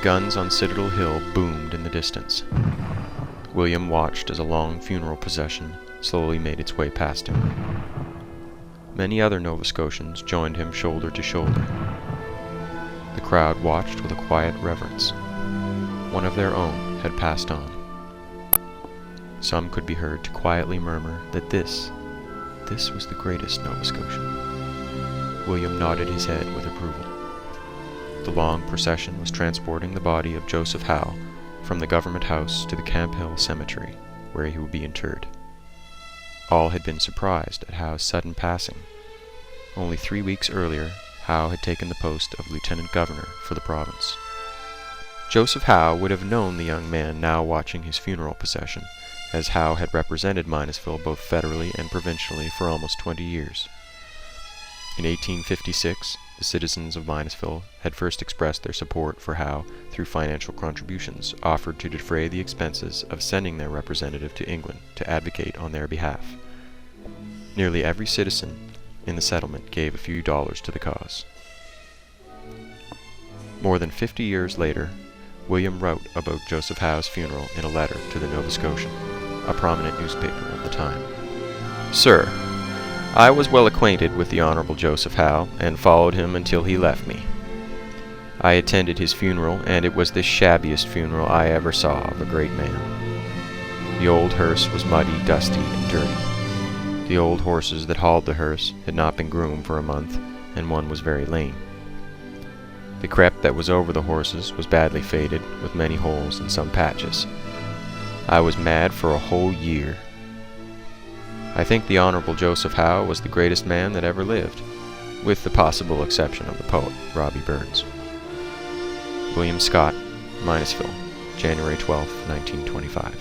guns on Citadel Hill boomed in the distance. William watched as a long funeral procession slowly made its way past him. Many other Nova Scotians joined him shoulder to shoulder. The crowd watched with a quiet reverence. One of their own had passed on. Some could be heard to quietly murmur that this was the greatest Nova Scotian. William nodded his head with approval. The long procession was transporting the body of Joseph Howe from the government house to the Camp Hill Cemetery, where he would be interred. All had been surprised at Howe's sudden passing. Only 3 weeks earlier, Howe had taken the post of lieutenant governor for the province. Joseph Howe would have known the young man now watching his funeral procession, as Howe had represented Minasville both federally and provincially for almost 20 years. In 1856, the citizens of Minasville had first expressed their support for Howe through financial contributions offered to defray the expenses of sending their representative to England to advocate on their behalf. Nearly every citizen in the settlement gave a few dollars to the cause. More than 50 years later, William wrote about Joseph Howe's funeral in a letter to the Nova Scotian, a prominent newspaper of the time. "Sir, I was well acquainted with the Honorable Joseph Howe, and followed him until he left me. I attended his funeral, and it was the shabbiest funeral I ever saw of a great man. The old hearse was muddy, dusty, and dirty. The old horses that hauled the hearse had not been groomed for a month, and one was very lame. The crepe that was over the horses was badly faded, with many holes and some patches. I was mad for a whole year. I think the Honorable Joseph Howe was the greatest man that ever lived, with the possible exception of the poet, Robbie Burns." William Scott, Minasville, January 12, 1925.